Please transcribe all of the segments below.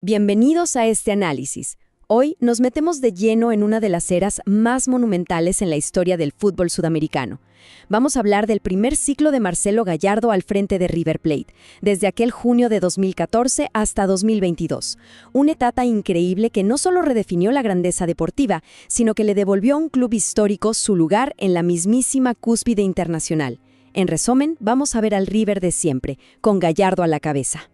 Bienvenidos a este análisis. Hoy nos metemos de lleno en una de las eras más monumentales en la historia del fútbol sudamericano. Vamos a hablar del primer ciclo de Marcelo Gallardo al frente de River Plate, desde aquel junio de 2014 hasta 2022. Una etapa increíble que no solo redefinió la grandeza deportiva, sino que le devolvió a un club histórico su lugar en la mismísima cúspide internacional. En resumen, vamos a ver al River de siempre, con Gallardo a la cabeza.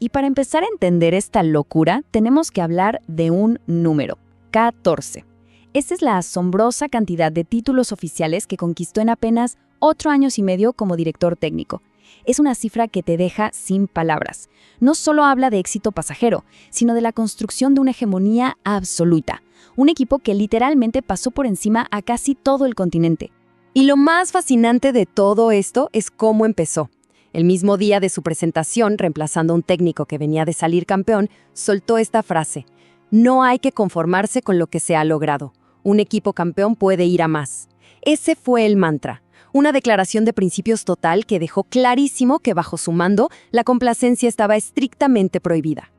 Y para empezar a entender esta locura, tenemos que hablar de un número, 14. Esta es la asombrosa cantidad de títulos oficiales que conquistó en apenas 8 años y medio como director técnico. Es una cifra que te deja sin palabras. No solo habla de éxito pasajero, sino de la construcción de una hegemonía absoluta. Un equipo que literalmente pasó por encima a casi todo el continente. Y lo más fascinante de todo esto es cómo empezó. El mismo día de su presentación, reemplazando a un técnico que venía de salir campeón, soltó esta frase: "No hay que conformarse con lo que se ha logrado. Un equipo campeón puede ir a más". Ese fue el mantra, una declaración de principios total que dejó clarísimo que bajo su mando la complacencia estaba estrictamente prohibida.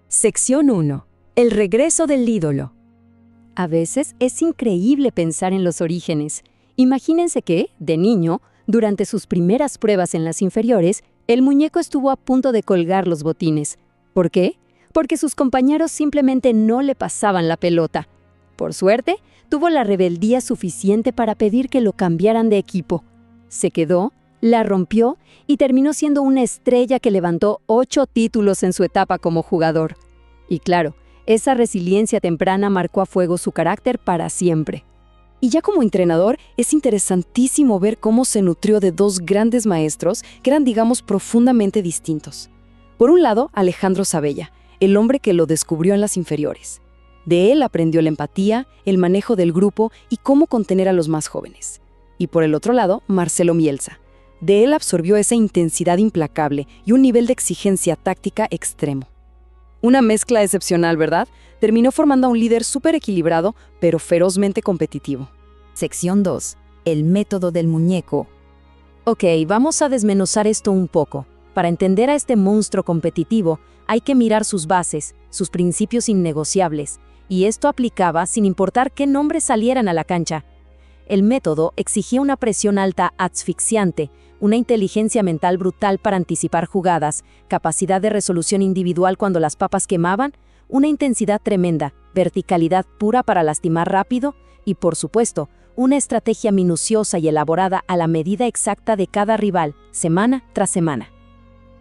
Sección 1. El regreso del ídolo. A veces es increíble pensar en los orígenes. Imagínense que, de niño, durante sus primeras pruebas en las inferiores, el muñeco estuvo a punto de colgar los botines. ¿Por qué? Porque sus compañeros simplemente no le pasaban la pelota. Por suerte, tuvo la rebeldía suficiente para pedir que lo cambiaran de equipo. Se quedó, la rompió y terminó siendo una estrella que levantó 8 títulos en su etapa como jugador. Y claro, esa resiliencia temprana marcó a fuego su carácter para siempre. Y ya como entrenador, es interesantísimo ver cómo se nutrió de dos grandes maestros que eran, digamos, profundamente distintos. Por un lado, Alejandro Sabella, el hombre que lo descubrió en las inferiores. De él aprendió la empatía, el manejo del grupo y cómo contener a los más jóvenes. Y por el otro lado, Marcelo Bielsa. De él absorbió esa intensidad implacable y un nivel de exigencia táctica extremo. Una mezcla excepcional, ¿verdad? Terminó formando a un líder súper equilibrado, pero ferozmente competitivo. Sección 2. El método del muñeco. Ok, vamos a desmenuzar esto un poco. Para entender a este monstruo competitivo, hay que mirar sus bases, sus principios innegociables, y esto aplicaba sin importar qué nombres salieran a la cancha. El método exigía una presión alta asfixiante, una inteligencia mental brutal para anticipar jugadas, capacidad de resolución individual cuando las papas quemaban, una intensidad tremenda, verticalidad pura para lastimar rápido y, por supuesto, una estrategia minuciosa y elaborada a la medida exacta de cada rival, semana tras semana.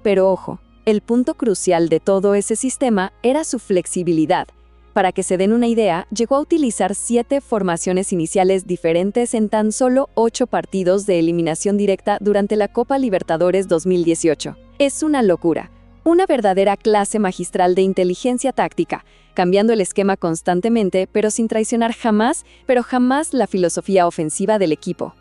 Pero ojo, el punto crucial de todo ese sistema era su flexibilidad. Para que se den una idea, llegó a utilizar 7 formaciones iniciales diferentes en tan solo 8 partidos de eliminación directa durante la Copa Libertadores 2018. Es una locura, una verdadera clase magistral de inteligencia táctica, cambiando el esquema constantemente, pero sin traicionar jamás la filosofía ofensiva del equipo.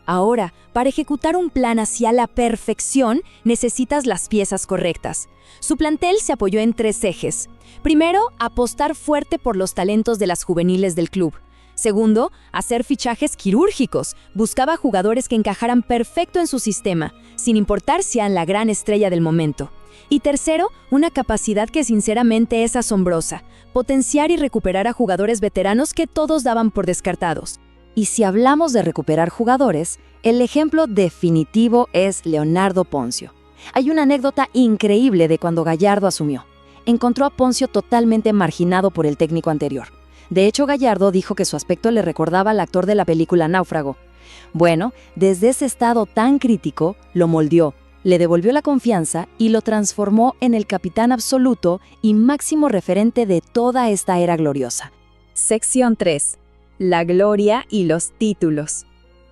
Ahora, para ejecutar un plan hacia la perfección, necesitas las piezas correctas. Su plantel se apoyó en 3 ejes. Primero, apostar fuerte por los talentos de las juveniles del club. Segundo, hacer fichajes quirúrgicos. Buscaba jugadores que encajaran perfecto en su sistema, sin importar si eran la gran estrella del momento. Y tercero, una capacidad que sinceramente es asombrosa: potenciar y recuperar a jugadores veteranos que todos daban por descartados. Y si hablamos de recuperar jugadores, el ejemplo definitivo es Leonardo Poncio. Hay una anécdota increíble de cuando Gallardo asumió. Encontró a Poncio totalmente marginado por el técnico anterior. De hecho, Gallardo dijo que su aspecto le recordaba al actor de la película Náufrago. Bueno, desde ese estado tan crítico, lo moldeó, le devolvió la confianza y lo transformó en el capitán absoluto y máximo referente de toda esta era gloriosa. Sección 3. La gloria y los títulos.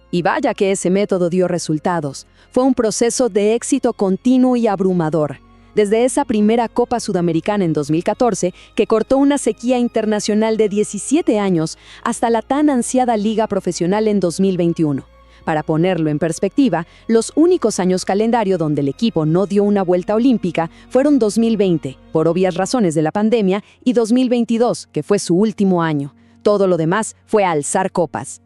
Y vaya que ese método dio resultados. Fue un proceso de éxito continuo y abrumador. Desde esa primera Copa Sudamericana en 2014, que cortó una sequía internacional de 17 años, hasta la tan ansiada Liga Profesional en 2021. Para ponerlo en perspectiva, los únicos años calendario donde el equipo no dio una vuelta olímpica fueron 2020, por obvias razones de la pandemia, y 2022, que fue su último año. Todo lo demás fue alzar copas.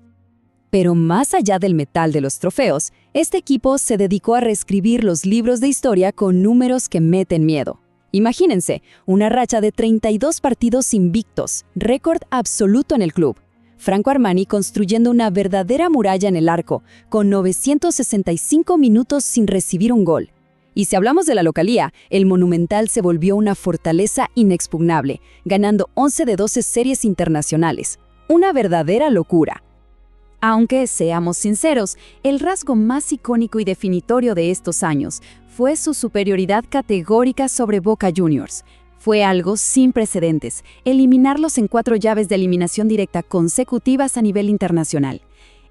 Pero más allá del metal de los trofeos, este equipo se dedicó a reescribir los libros de historia con números que meten miedo. Imagínense, una racha de 32 partidos invictos, récord absoluto en el club. Franco Armani construyendo una verdadera muralla en el arco, con 965 minutos sin recibir un gol. Y si hablamos de la localía, el Monumental se volvió una fortaleza inexpugnable, ganando 11 de 12 series internacionales. Una verdadera locura. Aunque, seamos sinceros, el rasgo más icónico y definitorio de estos años fue su superioridad categórica sobre Boca Juniors. Fue algo sin precedentes, eliminarlos en 4 llaves de eliminación directa consecutivas a nivel internacional.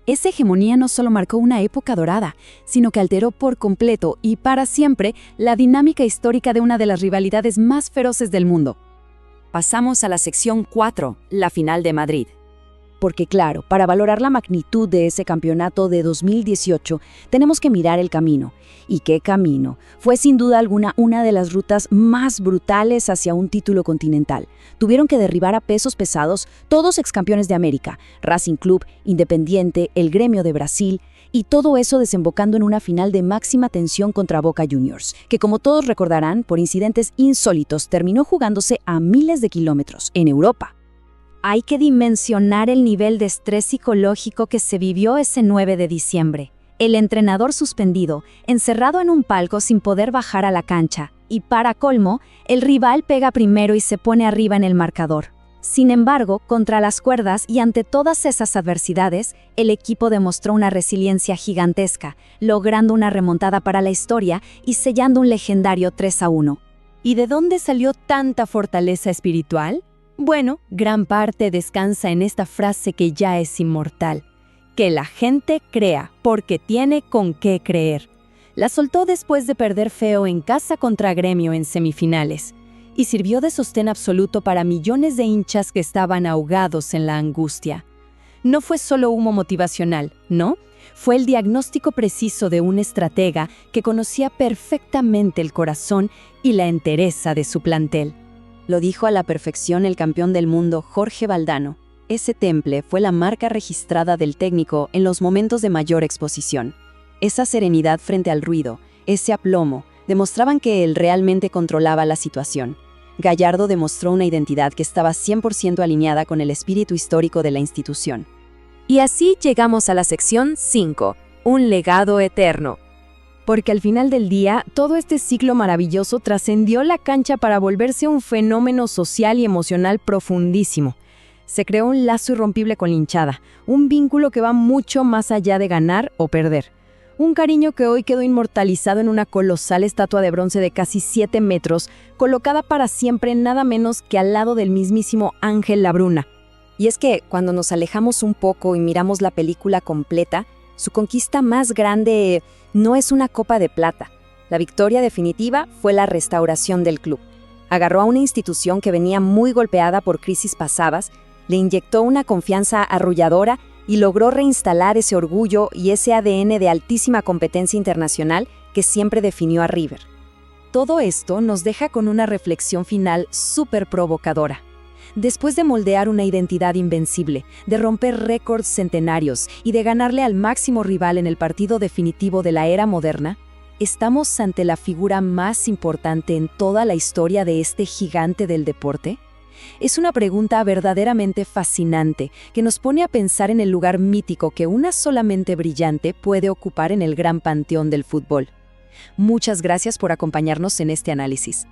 Esa hegemonía no solo marcó una época dorada, sino que alteró por completo y para siempre la dinámica histórica de una de las rivalidades más feroces del mundo. Pasamos a la sección 4, la final de Madrid. Porque claro, para valorar la magnitud de ese campeonato de 2018, tenemos que mirar el camino. ¿Y qué camino? Fue sin duda alguna una de las rutas más brutales hacia un título continental. Tuvieron que derribar a pesos pesados todos excampeones de América, Racing Club, Independiente, el Gremio de Brasil, y todo eso desembocando en una final de máxima tensión contra Boca Juniors, que como todos recordarán, por incidentes insólitos, terminó jugándose a miles de kilómetros en Europa. Hay que dimensionar el nivel de estrés psicológico que se vivió ese 9 de diciembre. El entrenador suspendido, encerrado en un palco sin poder bajar a la cancha, y para colmo, el rival pega primero y se pone arriba en el marcador. Sin embargo, contra las cuerdas y ante todas esas adversidades, el equipo demostró una resiliencia gigantesca, logrando una remontada para la historia y sellando un legendario 3-1. ¿Y de dónde salió tanta fortaleza espiritual? Bueno, gran parte descansa en esta frase que ya es inmortal. Que la gente crea, porque tiene con qué creer. La soltó después de perder feo en casa contra Gremio en semifinales. Y sirvió de sostén absoluto para millones de hinchas que estaban ahogados en la angustia. No fue solo humo motivacional, ¿no? Fue el diagnóstico preciso de un estratega que conocía perfectamente el corazón y la entereza de su plantel. Lo dijo a la perfección el campeón del mundo Jorge Valdano. Ese temple fue la marca registrada del técnico en los momentos de mayor exposición. Esa serenidad frente al ruido, ese aplomo, demostraban que él realmente controlaba la situación. Gallardo demostró una identidad que estaba 100% alineada con el espíritu histórico de la institución. Y así llegamos a la sección 5, un legado eterno. Porque al final del día, todo este ciclo maravilloso trascendió la cancha para volverse un fenómeno social y emocional profundísimo. Se creó un lazo irrompible con la hinchada, un vínculo que va mucho más allá de ganar o perder. Un cariño que hoy quedó inmortalizado en una colosal estatua de bronce de casi 7 metros, colocada para siempre nada menos que al lado del mismísimo Ángel Labruna. Y es que, cuando nos alejamos un poco y miramos la película completa, su conquista más grande no es una copa de plata. La victoria definitiva fue la restauración del club. Agarró a una institución que venía muy golpeada por crisis pasadas, le inyectó una confianza arrolladora y logró reinstalar ese orgullo y ese ADN de altísima competencia internacional que siempre definió a River. Todo esto nos deja con una reflexión final súper provocadora. Después de moldear una identidad invencible, de romper récords centenarios y de ganarle al máximo rival en el partido definitivo de la era moderna, ¿estamos ante la figura más importante en toda la historia de este gigante del deporte? Es una pregunta verdaderamente fascinante que nos pone a pensar en el lugar mítico que una sola mente brillante puede ocupar en el gran panteón del fútbol. Muchas gracias por acompañarnos en este análisis.